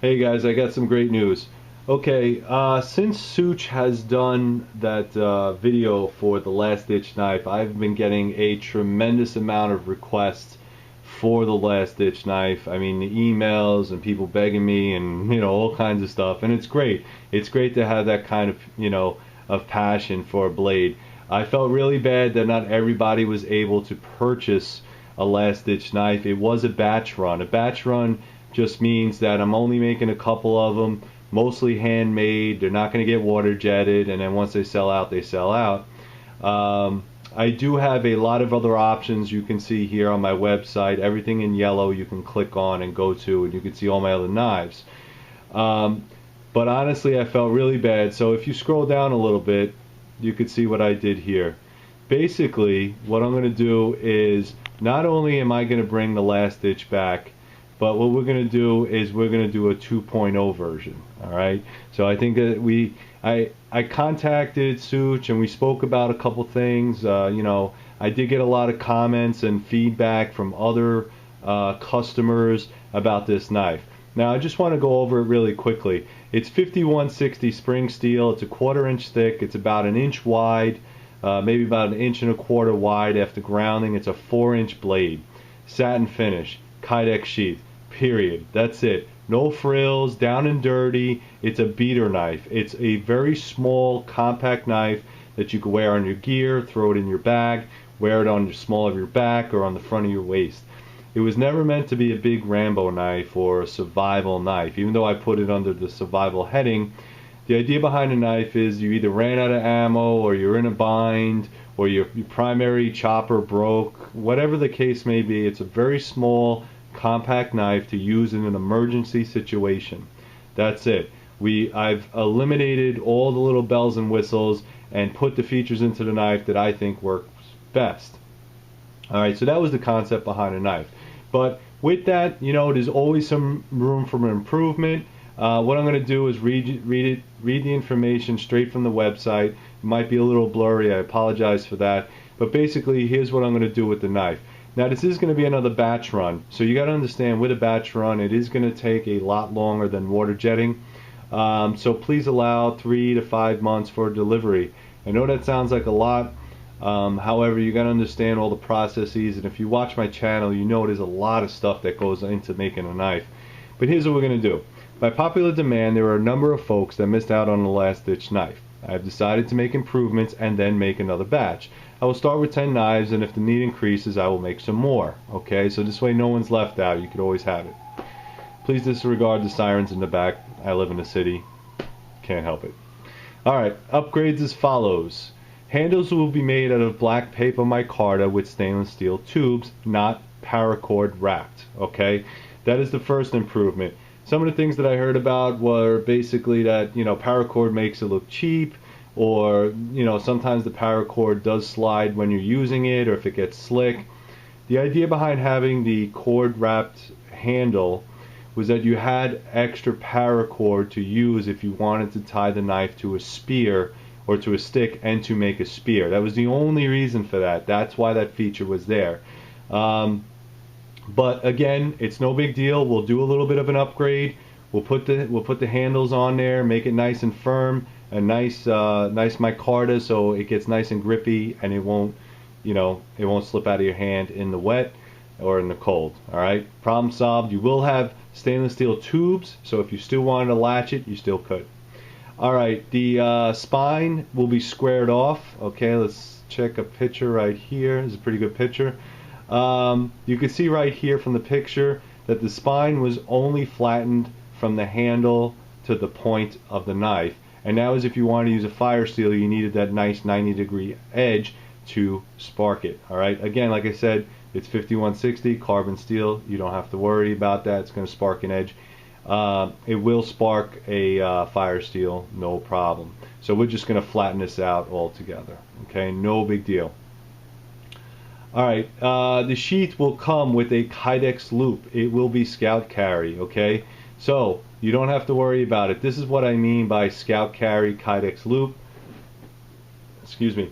Hey guys, I got some great news. Okay, since Such has done that video for the Last Ditch Knife, I've been getting a tremendous amount of requests for the Last Ditch Knife. I mean, the emails and people begging me and, all kinds of stuff. And it's great. It's great to have that kind of, of passion for a blade. I felt really bad that not everybody was able to purchase a Last Ditch Knife. It was a batch run. A batch run just means that I'm only making a couple of them, mostly handmade. They're not going to get water jetted, and then once they sell out, they sell out. I do have a lot of other options you can see here on my website. Everything in yellow you can click on and go to, and you can see all my other knives. But honestly, I felt really bad. So if you scroll down a little bit, you could see what I did here. Basically, what I'm going to do is not only am I going to bring the Last Ditch back, but what we're going to do is we're going to do a 2.0 version. All right. So I think that I contacted Such and we spoke about a couple things. I did get a lot of comments and feedback from other customers about this knife. Now I just want to go over it really quickly. It's 5160 spring steel. It's a 1/4 inch thick. It's about an inch wide, maybe about an inch and a quarter wide after grounding. It's a 4-inch blade, satin finish, Kydex sheath. Period. That's it. No frills, down and dirty. It's a beater knife. It's a very small, compact knife that you can wear on your gear, throw it in your bag, wear it on the small of your back or on the front of your waist. It was never meant to be a big Rambo knife or a survival knife, even though I put it under the survival heading. The idea behind a knife is you either ran out of ammo or you're in a bind or your primary chopper broke. Whatever the case may be, it's a very small, compact knife to use in an emergency situation. That's it. I've eliminated all the little bells and whistles and put the features into the knife that I think works best. Alright, so that was the concept behind a knife. But with that, there's always some room for improvement. What I'm going to do is read the information straight from the website. It might be a little blurry, I apologize for that. But basically, here's what I'm going to do with the knife. Now this is going to be another batch run, so you got to understand with a batch run it is going to take a lot longer than water jetting. So please allow 3 to 5 months for delivery. I know that sounds like a lot, however you got to understand all the processes, and if you watch my channel you know there's a lot of stuff that goes into making a knife. But here's what we're going to do. By popular demand, there are a number of folks that missed out on the Last Ditch Knife. I have decided to make improvements and then make another batch. I will start with 10 knives, and if the need increases, I will make some more. Okay, so this way no one's left out. You could always have it. Please disregard the sirens in the back. I live in the city. Can't help it. Alright, upgrades as follows. Handles will be made out of black paper micarta with stainless steel tubes, not paracord wrapped. Okay, that is the first improvement. Some of the things that I heard about were basically that, paracord makes it look cheap, or, sometimes the paracord does slide when you're using it, or if it gets slick. The idea behind having the cord wrapped handle was that you had extra paracord to use if you wanted to tie the knife to a spear or to a stick and to make a spear. That was the only reason for that. That's why that feature was there. But again, it's no big deal. We'll do a little bit of an upgrade. We'll put the handles on there, make it nice and firm, a nice micarta so it gets nice and grippy and it won't slip out of your hand in the wet or in the cold. All right, problem solved. You will have stainless steel tubes, so if you still wanted to latch it, you still could. All right, the spine will be squared off. Okay, let's check a picture right here. This is a pretty good picture. You can see right here from the picture that the spine was only flattened from the handle to the point of the knife, and that was if you wanted to use a fire steel, you needed that nice 90-degree edge to spark it. Alright, again, like I said, it's 5160 carbon steel. You don't have to worry about that. It's going to spark an edge. It will spark a fire steel, no problem. So we're just going to flatten this out altogether. Okay, no big deal. Alright, the sheath will come with a Kydex loop. It will be Scout Carry, okay? So, you don't have to worry about it. This is what I mean by Scout Carry Kydex loop. Excuse me.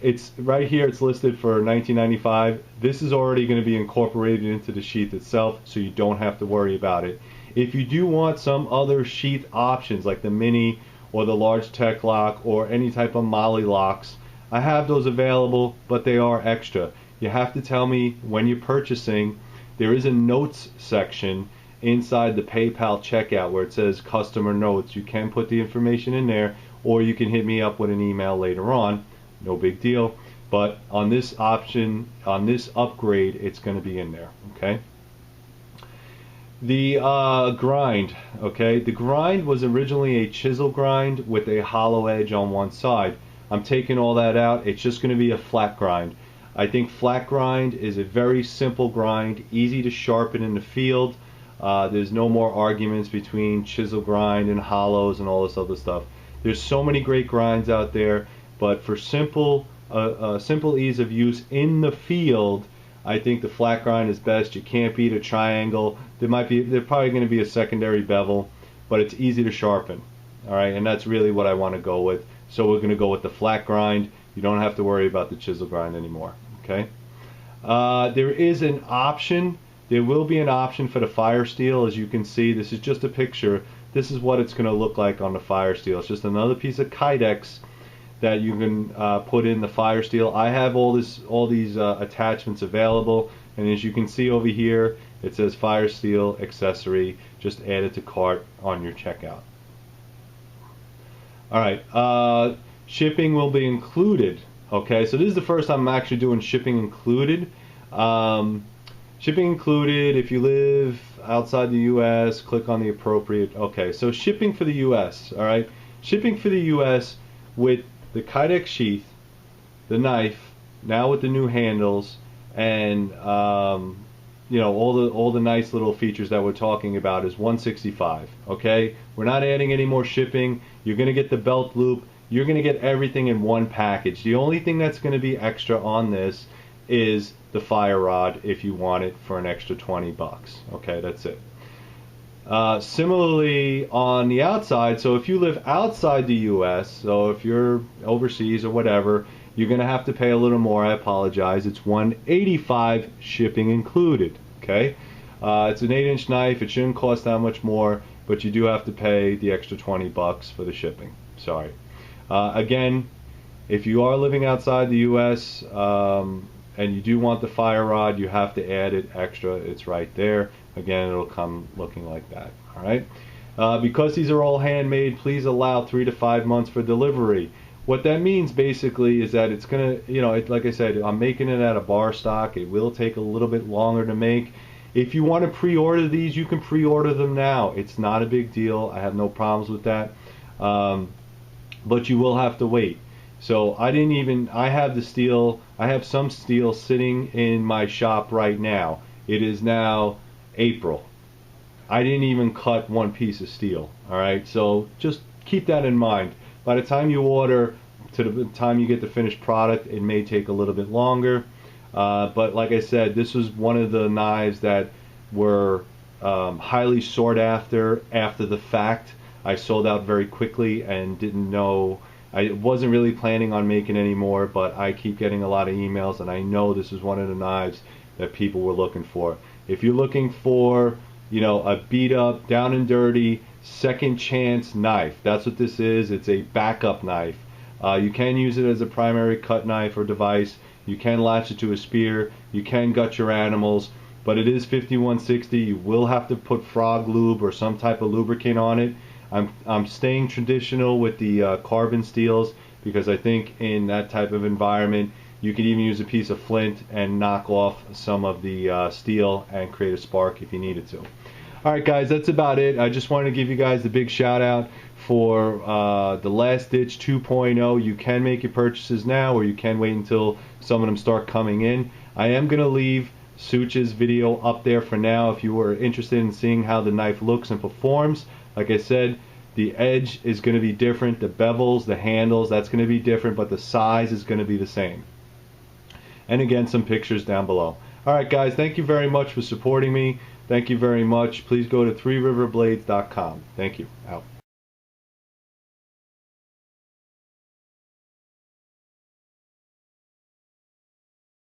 It's right here, it's listed for $19.95. This is already going to be incorporated into the sheath itself, so you don't have to worry about it. If you do want some other sheath options like the mini or the large tech lock or any type of Molly locks, I have those available, but they are extra. You have to tell me when you're purchasing. There is a notes section inside the PayPal checkout where it says customer notes. You can put the information in there, or you can hit me up with an email later on. No big deal. But on this option, on this upgrade, it's going to be in there. Okay. The grind. Okay. The grind was originally a chisel grind with a hollow edge on one side. I'm taking all that out. It's just going to be a flat grind. I think flat grind is a very simple grind, easy to sharpen in the field. There's no more arguments between chisel grind and hollows and all this other stuff. There's so many great grinds out there, but for simple ease of use in the field, I think the flat grind is best. You can't beat a triangle. There's probably going to be a secondary bevel, but it's easy to sharpen. All right, and that's really what I want to go with. So we're going to go with the flat grind. You don't have to worry about the chisel grind anymore. Okay. There is an option. There will be an option for the Fire Steel. As you can see, this is just a picture. This is what it's going to look like on the Fire Steel. It's just another piece of Kydex that you can put in the Fire Steel. I have all these attachments available, and as you can see over here, it says Fire Steel accessory. Just add it to cart on your checkout. All right. Shipping will be included. Okay, so this is the first time I'm actually doing shipping included. Shipping included, if you live outside the U.S., click on the appropriate. Okay, so shipping for the U.S., all right? Shipping for the U.S. with the Kydex sheath, the knife, now with the new handles, and you know, all the nice little features that we're talking about is $165. Okay, we're not adding any more shipping. You're going to get the belt loop. You're going to get everything in one package. The only thing that's going to be extra on this is the fire rod if you want it for an extra 20 bucks. Okay, that's it. Similarly on the outside, so if you live outside the US, so if you're overseas or whatever, you're going to have to pay a little more. I apologize. It's $185 shipping included. Okay, it's an 8-inch knife. It shouldn't cost that much more, but you do have to pay the extra 20 bucks for the shipping. Sorry. Again, if you are living outside the US and you do want the fire rod, you have to add it extra. It's right there. Again, it'll come looking like that. All right. Because these are all handmade, please allow 3 to 5 months for delivery. What that means basically is that it's gonna, you know, like I said, I'm making it out of bar stock. It will take a little bit longer to make. If you want to pre-order these, you can pre-order them now. It's not a big deal. I have no problems with that. But you will have to wait. So I have the steel. I have some steel sitting in my shop right now. It is now April. I didn't even cut one piece of steel. All right. So just keep that in mind. By the time you order to the time you get the finished product, it may take a little bit longer. But like I said, this was one of the knives that were highly sought after the fact. I sold out very quickly and didn't know. I wasn't really planning on making any more, but I keep getting a lot of emails, and I know this is one of the knives that people were looking for. If you're looking for, you know, a beat up, down and dirty, second chance knife, that's what this is. It's a backup knife. You can use it as a primary cut knife or device. You can latch it to a spear. You can gut your animals, but it is 5160. You will have to put frog lube or some type of lubricant on it. I'm staying traditional with the carbon steels because I think in that type of environment you could even use a piece of flint and knock off some of the steel and create a spark if you needed to. Alright guys, that's about it. I just wanted to give you guys the big shout out for the Last Ditch 2.0. You can make your purchases now, or you can wait until some of them start coming in. I am going to leave Such's video up there for now if you were interested in seeing how the knife looks and performs. Like I said, the edge is going to be different, the bevels, the handles, that's going to be different, but the size is going to be the same. And again, some pictures down below. Alright guys, thank you very much for supporting me. Thank you very much. Please go to 3riverblades.com. Thank you. Out.